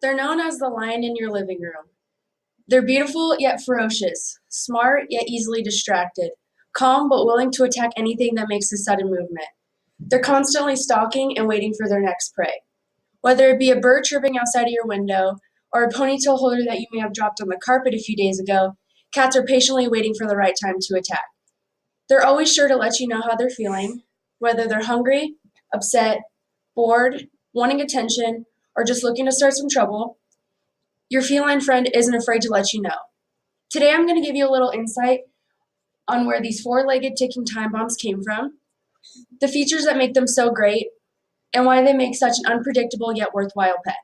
They're known as the lion in your living room. They're beautiful yet ferocious, smart yet easily distracted, calm but willing to attack anything that makes a sudden movement. They're constantly stalking and waiting for their next prey. Whether it be a bird chirping outside of your window or a ponytail holder that you may have dropped on the carpet a few days ago, cats are patiently waiting for the right time to attack. They're always sure to let you know how they're feeling, whether they're hungry, upset, bored, wanting attention, or just looking to start some trouble. Your feline friend isn't afraid to let you know. Today I'm going to give you a little insight on where these four-legged ticking time bombs came from, the features that make them so great, and why they make such an unpredictable yet worthwhile pet.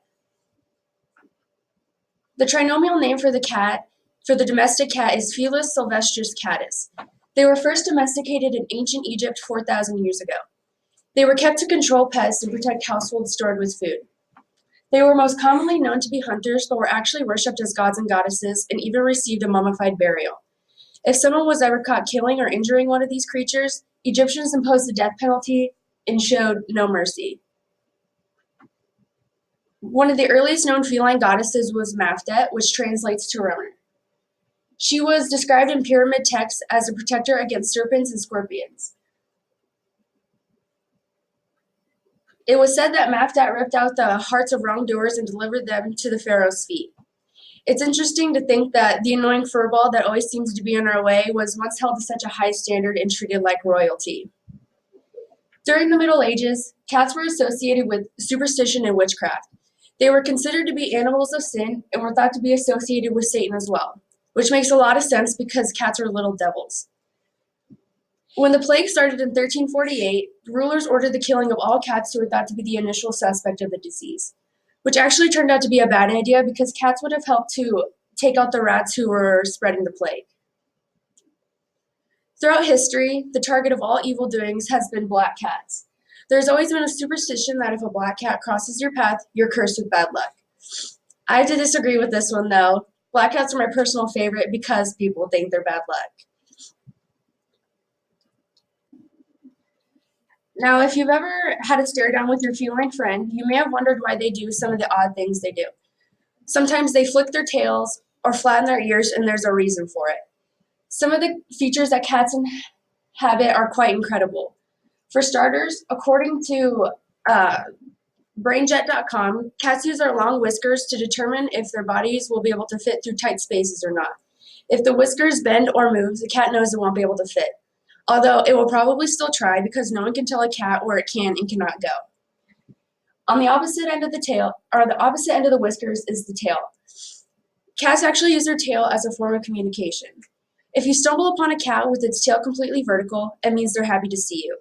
The trinomial name for the domestic cat is Felis sylvestris catus. They were first domesticated in ancient Egypt 4,000 years ago. They were kept to control pests and protect households stored with food. They were most commonly known to be hunters, but were actually worshipped as gods and goddesses and even received a mummified burial. If someone was ever caught killing or injuring one of these creatures, Egyptians imposed the death penalty and showed no mercy. One of the earliest known feline goddesses was Mafdet, which translates to runner. She was described in pyramid texts as a protector against serpents and scorpions. It was said that Mafdet ripped out the hearts of wrongdoers and delivered them to the pharaoh's feet. It's interesting to think that the annoying furball that always seems to be in our way was once held to such a high standard and treated like royalty. During the Middle Ages, cats were associated with superstition and witchcraft. They were considered to be animals of sin and were thought to be associated with Satan as well, which makes a lot of sense because cats are little devils. When the plague started in 1348, the rulers ordered the killing of all cats who were thought to be the initial suspect of the disease, which actually turned out to be a bad idea because cats would have helped to take out the rats who were spreading the plague. Throughout history, the target of all evil doings has been black cats. There's always been a superstition that if a black cat crosses your path, you're cursed with bad luck. I have to disagree with this one, though. Black cats are my personal favorite because people think they're bad luck. Now, if you've ever had a stare down with your feline friend, you may have wondered why they do some of the odd things they do. Sometimes they flick their tails or flatten their ears, and there's a reason for it. Some of the features that cats inhabit are quite incredible. For starters, according to brainjet.com, cats use their long whiskers to determine if their bodies will be able to fit through tight spaces or not. If the whiskers bend or move, the cat knows it won't be able to fit, although it will probably still try because no one can tell a cat where it can and cannot go. On the opposite end of the whiskers is the tail. Cats actually use their tail as a form of communication. If you stumble upon a cat with its tail completely vertical, it means they're happy to see you.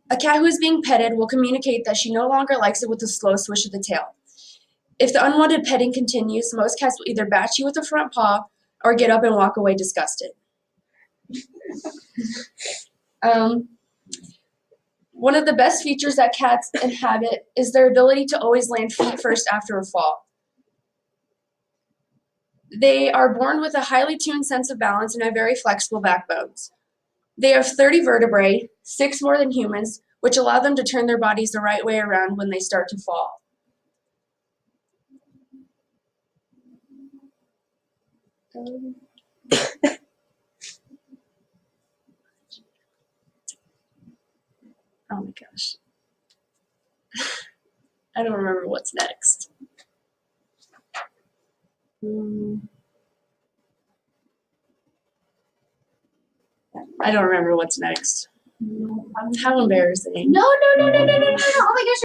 A cat who is being petted will communicate that she no longer likes it with a slow swish of the tail. If the unwanted petting continues, most cats will either bat you with a front paw or get up and walk away disgusted. One of the best features that cats inhabit is their ability to always land feet first after a fall. They are born with a highly tuned sense of balance and have very flexible backbones. They have 30 vertebrae, 6 more than humans, which allow them to turn their bodies the right way around when they start to fall. Oh my gosh. I don't remember what's next. I don't remember what's next. How embarrassing. No. Oh my gosh.